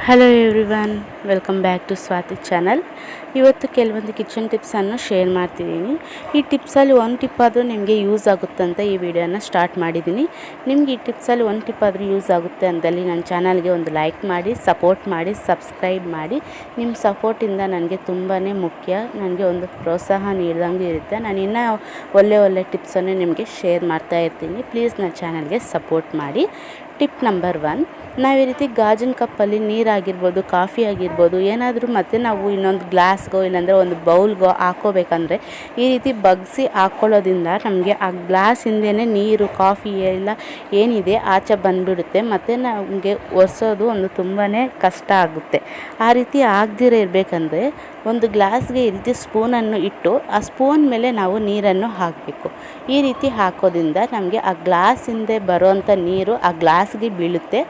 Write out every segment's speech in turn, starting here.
Hello everyone, welcome back to Swathi channel. ಇವತ್ತು ಕೆಲವೊಂದು kitchen ಟಿಪ್ಸನ್ನು share ಮಾಡ್ತಿದ್ದೀನಿ. ಈ ಟಿಪ್ಸಲ್ಲಿ ಒಂದು ಟಿಪ್ ಆದರೂ ನಿಮಗೆ ಯೂಸ್ ಆಗುತ್ತೆ ಅಂತ ಈ ವಿಡಿಯೋನ ಸ್ಟಾರ್ಟ್ ಮಾಡಿದ್ದೀನಿ. ನಿಮ್ಗೆ ಈ ಟಿಪ್ಸಲ್ಲಿ ಒಂದು ಟಿಪ್ ಆದರೂ ಯೂಸ್ ಆಗುತ್ತೆ ಅಂದಲ್ಲಿ ನನ್ನ ಚಾನಲ್ಗೆ ಒಂದು ಲೈಕ್ ಮಾಡಿ, ಸಪೋರ್ಟ್ ಮಾಡಿ, ಸಬ್ಸ್ಕ್ರೈಬ್ ಮಾಡಿ. ನಿಮ್ಮ ಸಪೋರ್ಟಿಂದ ನನಗೆ ತುಂಬಾ ಮುಖ್ಯ. ನನಗೆ ಒಂದು ಪ್ರೋತ್ಸಾಹ ನೀಡಿದಂಗೆ ಇರುತ್ತೆ. ನಾನು ಇನ್ನೂ ಒಳ್ಳೆ ಟಿಪ್ಸನ್ನು ನಿಮಗೆ ಶೇರ್ ಮಾಡ್ತಾ ಇರ್ತೀನಿ. ಪ್ಲೀಸ್ ನನ್ನ ಚಾನಲ್ಗೆ ಸಪೋರ್ಟ್ ಮಾಡಿ. ಟಿಪ್ ನಂಬರ್ 1, ನಾವು ಈ ರೀತಿ ಗಾಜಿನ ಕಪ್ಪಲ್ಲಿ ನೀರಾಗಿರ್ಬೋದು, ಕಾಫಿ ಆಗಿರ್ಬೋದು, ಏನಾದರೂ ಮತ್ತು ನಾವು ಇನ್ನೊಂದು ಗ್ಲಾಸ್ಗೋ ಇಲ್ಲಾಂದರೆ ಒಂದು ಬೌಲ್ಗೋ ಹಾಕೋಬೇಕಂದ್ರೆ ಈ ರೀತಿ ಬಗ್ಸಿ ಹಾಕ್ಕೊಳ್ಳೋದ್ರಿಂದ ನಮಗೆ ಆ ಗ್ಲಾಸ್ ಹಿಂದೆಯೇ ನೀರು, ಕಾಫಿ ಎಲ್ಲ ಏನಿದೆ ಆಚೆ ಬಂದುಬಿಡುತ್ತೆ. ಮತ್ತು ನಮಗೆ ಒರೆಸೋದು ಒಂದು ತುಂಬಾ ಕಷ್ಟ ಆಗುತ್ತೆ. ಆ ರೀತಿ ಆಗದಿರೋ ಇರಬೇಕಂದ್ರೆ ಒಂದು ಗ್ಲಾಸ್ಗೆ ಈ ರೀತಿ ಸ್ಪೂನನ್ನು ಇಟ್ಟು ಆ ಸ್ಪೂನ್ ಮೇಲೆ ನಾವು ನೀರನ್ನು ಹಾಕಬೇಕು. ಈ ರೀತಿ ಹಾಕೋದ್ರಿಂದ ನಮಗೆ ಆ ಗ್ಲಾಸ್ ಹಿಂದೆ ಬರೋವಂಥ ನೀರು ಆ ಗ್ಲಾಸ್ಗೆ ಬೀಳುತ್ತೆ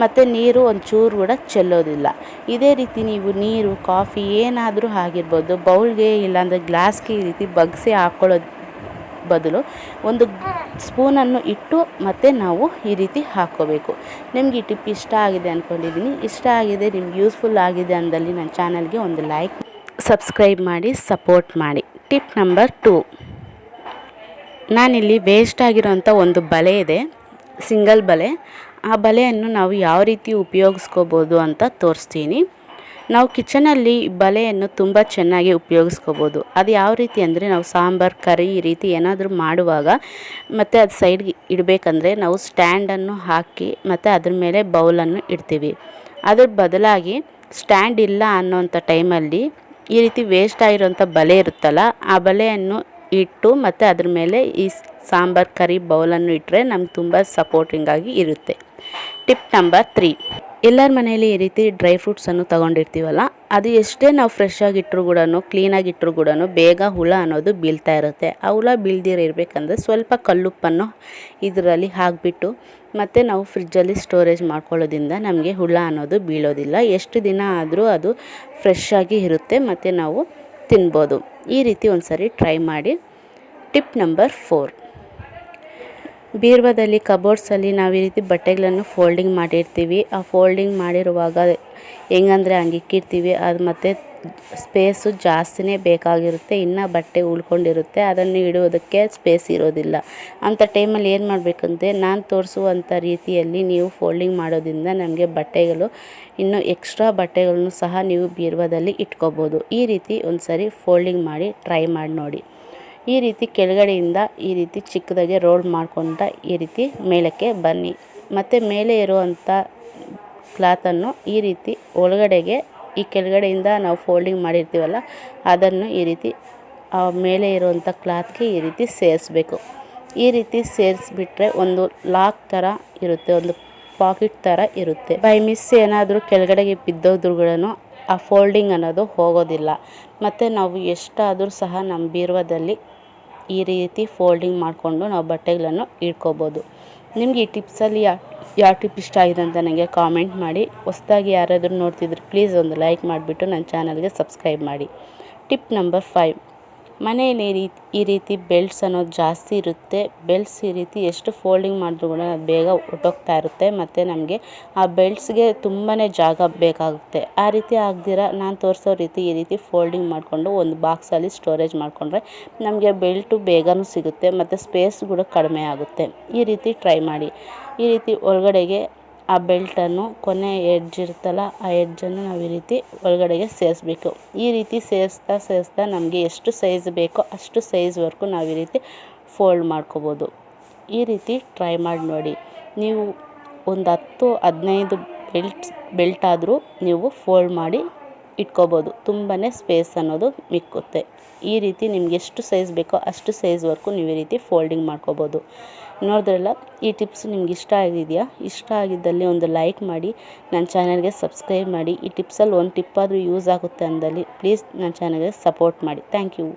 ಮತ್ತು ನೀರು ಒಂಚೂರು ಕೂಡ ಚೆಲ್ಲೋದಿಲ್ಲ. ಇದೇ ರೀತಿ ನೀವು ನೀರು, ಕಾಫಿ ಏನಾದರೂ ಆಗಿರ್ಬೋದು, ಬೌಲ್ಗೆ ಇಲ್ಲಾಂದರೆ ಗ್ಲಾಸ್ಗೆ ಈ ರೀತಿ ಬಗ್ಸಿ ಹಾಕ್ಕೊಳ್ಳೋದು ಬದಲು ಒಂದು ಸ್ಪೂನನ್ನು ಇಟ್ಟು ಮತ್ತು ನಾವು ಈ ರೀತಿ ಹಾಕ್ಕೋಬೇಕು. ನಿಮ್ಗೆ ಈ ಟಿಪ್ ಇಷ್ಟ ಆಗಿದೆ ಅಂದ್ಕೊಂಡಿದ್ದೀನಿ. ಇಷ್ಟ ಆಗಿದೆ, ನಿಮ್ಗೆ ಯೂಸ್ಫುಲ್ ಆಗಿದೆ ಅಂದಲ್ಲಿ ನನ್ನ ಚಾನಲ್ಗೆ ಒಂದು ಲೈಕ್, ಸಬ್ಸ್ಕ್ರೈಬ್ ಮಾಡಿ, ಸಪೋರ್ಟ್ ಮಾಡಿ. ಟಿಪ್ ನಂಬರ್ 2, ನಾನಿಲ್ಲಿ ವೇಸ್ಟ್ ಆಗಿರೋಂಥ ಒಂದು ಬಲೆ ಇದೆ, ಸಿಂಗಲ್ ಬಲೆ. ಆ ಬಲೆಯನ್ನು ನಾವು ಯಾವ ರೀತಿ ಉಪಯೋಗಿಸ್ಕೋಬೋದು ಅಂತ ತೋರಿಸ್ತೀನಿ. ನಾವು ಕಿಚನಲ್ಲಿ ಬಲೆಯನ್ನು ತುಂಬ ಚೆನ್ನಾಗಿ ಉಪಯೋಗಿಸ್ಕೋಬೋದು. ಅದು ಯಾವ ರೀತಿ ಅಂದರೆ, ನಾವು ಸಾಂಬಾರು, ಕರಿ ಈ ರೀತಿ ಏನಾದರೂ ಮಾಡುವಾಗ ಮತ್ತು ಅದು ಸೈಡ್ಗೆ ಇಡಬೇಕಂದ್ರೆ ನಾವು ಸ್ಟ್ಯಾಂಡನ್ನು ಹಾಕಿ ಮತ್ತು ಅದ್ರ ಮೇಲೆ ಬೌಲನ್ನು ಇಡ್ತೀವಿ. ಅದ್ರ ಬದಲಾಗಿ ಸ್ಟ್ಯಾಂಡ್ ಇಲ್ಲ ಅನ್ನೋಂಥ ಟೈಮಲ್ಲಿ ಈ ರೀತಿ ವೇಸ್ಟ್ ಆಗಿರೋಂಥ ಬಲೆ ಇರುತ್ತಲ್ಲ, ಆ ಬಲೆಯನ್ನು ಇಟ್ಟು ಮತ್ತು ಅದ್ರ ಮೇಲೆ ಈ ಸಾಂಬಾರು, ಕರಿ ಬೌಲನ್ನು ಇಟ್ಟರೆ ನಮ್ಗೆ ತುಂಬ ಸಪೋರ್ಟಿಂಗಾಗಿ ಇರುತ್ತೆ. ಟಿಪ್ ನಂಬರ್ 3, ಎಲ್ಲರ ಮನೆಯಲ್ಲಿ ಈ ರೀತಿ ಡ್ರೈ ಫ್ರೂಟ್ಸನ್ನು ತೊಗೊಂಡಿರ್ತೀವಲ್ಲ, ಅದು ಎಷ್ಟೇ ನಾವು ಫ್ರೆಶ್ ಆಗಿಟ್ಟರು ಕೂಡ, ಕ್ಲೀನಾಗಿಟ್ಟರು ಕೂಡ ಬೇಗ ಹುಳ ಅನ್ನೋದು ಬೀಳ್ತಾ ಇರುತ್ತೆ. ಆ ಹುಳ ಬೀಳ್ದಿರ ಇರಬೇಕಂದ್ರೆ ಸ್ವಲ್ಪ ಕಲ್ಲುಪ್ಪನ್ನು ಇದರಲ್ಲಿ ಹಾಕಿಬಿಟ್ಟು ಮತ್ತು ನಾವು ಫ್ರಿಜ್ಜಲ್ಲಿ ಸ್ಟೋರೇಜ್ ಮಾಡ್ಕೊಳ್ಳೋದ್ರಿಂದ ನಮಗೆ ಹುಳ ಅನ್ನೋದು ಬೀಳೋದಿಲ್ಲ. ಎಷ್ಟು ದಿನ ಆದರೂ ಅದು ಫ್ರೆಶ್ ಆಗಿ ಇರುತ್ತೆ ಮತ್ತು ನಾವು ತಿನ್ಬೋದು. ಈ ರೀತಿ ಒಂದು ಸರಿ ಟ್ರೈ ಮಾಡಿ. ಟಿಪ್ ನಂಬರ್ 4, ಬೀರ್ವಾದಲ್ಲಿ, ಕಬೋರ್ಡ್ಸಲ್ಲಿ ನಾವು ಈ ರೀತಿ ಬಟ್ಟೆಗಳನ್ನು ಫೋಲ್ಡಿಂಗ್ ಮಾಡಿರ್ತೀವಿ. ಆ ಫೋಲ್ಡಿಂಗ್ ಮಾಡಿರುವಾಗ ಹೆಂಗಂದರೆ ಹಂಗೆ ಇಕ್ಕಿರ್ತೀವಿ. ಅದು ಮತ್ತು ಸ್ಪೇಸು ಜಾಸ್ತಿನೇ ಬೇಕಾಗಿರುತ್ತೆ. ಇನ್ನು ಬಟ್ಟೆ ಉಳ್ಕೊಂಡಿರುತ್ತೆ, ಅದನ್ನು ಇಡೋದಕ್ಕೆ ಸ್ಪೇಸ್ ಇರೋದಿಲ್ಲ. ಅಂಥ ಟೈಮಲ್ಲಿ ಏನು ಮಾಡಬೇಕಂದ್ರೆ, ನಾನು ತೋರಿಸುವಂಥ ರೀತಿಯಲ್ಲಿ ನೀವು ಫೋಲ್ಡಿಂಗ್ ಮಾಡೋದ್ರಿಂದ ನಮಗೆ ಬಟ್ಟೆಗಳು, ಇನ್ನೂ ಎಕ್ಸ್ಟ್ರಾ ಬಟ್ಟೆಗಳನ್ನು ಸಹ ನೀವು ಬೀರ್ವಾದಲ್ಲಿ ಇಟ್ಕೋಬೋದು. ಈ ರೀತಿ ಒಂದು ಸರಿ ಫೋಲ್ಡಿಂಗ್ ಮಾಡಿ ಟ್ರೈ ಮಾಡಿ ನೋಡಿ. ಈ ರೀತಿ ಕೆಳಗಡೆಯಿಂದ ಈ ರೀತಿ ಚಿಕ್ಕದಾಗೆ ರೋಲ್ ಮಾಡಿಕೊಂಡ ಈ ರೀತಿ ಮೇಲಕ್ಕೆ ಬನ್ನಿ. ಮತ್ತು ಮೇಲೆ ಇರುವಂಥ ಕ್ಲಾತನ್ನು ಈ ರೀತಿ ಒಳಗಡೆಗೆ, ಈ ಕೆಳಗಡೆಯಿಂದ ನಾವು ಫೋಲ್ಡಿಂಗ್ ಮಾಡಿರ್ತೀವಲ್ಲ ಅದನ್ನು ಈ ರೀತಿ ಮೇಲೆ ಇರುವಂಥ ಕ್ಲಾತ್ಗೆ ಈ ರೀತಿ ಸೇರಿಸ್ಬೇಕು. ಈ ರೀತಿ ಸೇರಿಸ್ಬಿಟ್ರೆ ಒಂದು ಲಾಕ್ ಥರ ಇರುತ್ತೆ, ಒಂದು ಪಾಕೆಟ್ ಥರ ಇರುತ್ತೆ. ಬೈ ಮಿಸ್ ಏನಾದರೂ ಕೆಳಗಡೆಗೆ ಬಿದ್ದೋದ್ರೂ ಆ ಫೋಲ್ಡಿಂಗ್ ಅನ್ನೋದು ಹೋಗೋದಿಲ್ಲ. ಮತ್ತು ನಾವು ಎಷ್ಟಾದರೂ ಸಹ ನಮ್ಮ ಬೀರ್ವಾದಲ್ಲಿ ಈ ರೀತಿ ಫೋಲ್ಡಿಂಗ್ ಮಾಡಿಕೊಂಡು ನಾವು ಬಟ್ಟೆಗಳನ್ನು ಇಟ್ಕೋಬೋದು. ನಿಮ್ಗೆ ಈ ಟಿಪ್ಸಲ್ಲಿ ಯಾವ ಟಿಪ್ ಇಷ್ಟ ಆಗಿದೆ ಅಂತ ನನಗೆ ಕಾಮೆಂಟ್ ಮಾಡಿ. ಹೊಸದಾಗಿ ಯಾರಾದರೂ ನೋಡ್ತಿದ್ರೆ ಪ್ಲೀಸ್ ಒಂದು ಲೈಕ್ ಮಾಡಿಬಿಟ್ಟು ನನ್ನ ಚಾನಲ್ಗೆ ಸಬ್ಸ್ಕ್ರೈಬ್ ಮಾಡಿ. ಟಿಪ್ ನಂಬರ್ 5, ಮನೆಯಲ್ಲಿ ಈ ರೀತಿ ಬೆಲ್ಟ್ಸ್ ಅನ್ನೋದು ಜಾಸ್ತಿ ಇರುತ್ತೆ. ಬೆಲ್ಟ್ಸ್ ಈ ರೀತಿ ಎಷ್ಟು ಫೋಲ್ಡಿಂಗ್ ಮಾಡಿದ್ರು ಕೂಡ ಅದು ಬೇಗ ಹೊಟ್ಟೋಗ್ತಾ ಇರುತ್ತೆ ಮತ್ತು ನಮಗೆ ಆ ಬೆಲ್ಟ್ಸ್ಗೆ ತುಂಬಾ ಜಾಗ ಬೇಕಾಗುತ್ತೆ. ಆ ರೀತಿ ಆಗದಿರ ನಾನು ತೋರಿಸೋ ರೀತಿ ಈ ರೀತಿ ಫೋಲ್ಡಿಂಗ್ ಮಾಡಿಕೊಂಡು ಒಂದು ಬಾಕ್ಸಲ್ಲಿ ಸ್ಟೋರೇಜ್ ಮಾಡಿಕೊಂಡ್ರೆ ನಮಗೆ ಬೆಲ್ಟು ಬೇಗನೂ ಸಿಗುತ್ತೆ ಮತ್ತು ಸ್ಪೇಸ್ ಕೂಡ ಕಡಿಮೆ ಆಗುತ್ತೆ. ಈ ರೀತಿ ಟ್ರೈ ಮಾಡಿ. ಈ ರೀತಿ ಒಳಗಡೆಗೆ ಆ ಬೆಲ್ಟನ್ನು, ಕೊನೆ ಎಡ್ಜ್ ಇರುತ್ತಲ್ಲ ಆ ಎಡ್ಜನ್ನು ನಾವು ಈ ರೀತಿ ಒಳಗಡೆಗೆ ಸೇರಿಸ್ಬೇಕು. ಈ ರೀತಿ ಸೇರಿಸ್ತಾ ನಮಗೆ ಎಷ್ಟು ಸೈಜ್ ಬೇಕೋ ಅಷ್ಟು ಸೈಜ್ವರೆಗೂ ನಾವು ಈ ರೀತಿ ಫೋಲ್ಡ್ ಮಾಡ್ಕೋಬೋದು. ಈ ರೀತಿ ಟ್ರೈ ಮಾಡಿ ನೋಡಿ. ನೀವು ಒಂದು 10-15 ಬೆಲ್ಟ್ ಆದರೂ ನೀವು ಫೋಲ್ಡ್ ಮಾಡಿ ಇಟ್ಕೋಬೋದು. ತುಂಬಾ ಸ್ಪೇಸ್ ಅನ್ನೋದು ಮಿಕ್ಕುತ್ತೆ. ಈ ರೀತಿ ನಿಮ್ಗೆ ಎಷ್ಟು ಸೈಜ್ ಬೇಕೋ ಅಷ್ಟು ಸೈಜ್ವರೆಗೂ ನೀವು ಈ ರೀತಿ ಫೋಲ್ಡಿಂಗ್ ಮಾಡ್ಕೋಬೋದು. ನೋಡಿದ್ರಲ್ಲ, ಈ ಟಿಪ್ಸ್ ನಿಮ್ಗೆ ಇಷ್ಟ ಆಗಿದೆಯಾ? ಇಷ್ಟ ಆಗಿದ್ದಲ್ಲಿ ಒಂದು ಲೈಕ್ ಮಾಡಿ, ನನ್ನ ಚಾನಲ್ಗೆ ಸಬ್ಸ್ಕ್ರೈಬ್ ಮಾಡಿ. ಈ ಟಿಪ್ಸಲ್ಲಿ ಒಂದು ಟಿಪ್ ಆದರೂ ಯೂಸ್ ಆಗುತ್ತೆ ಅಂದಲ್ಲಿ ಪ್ಲೀಸ್ ನನ್ನ ಚಾನಲ್ಗೆ ಸಪೋರ್ಟ್ ಮಾಡಿ. Thank you.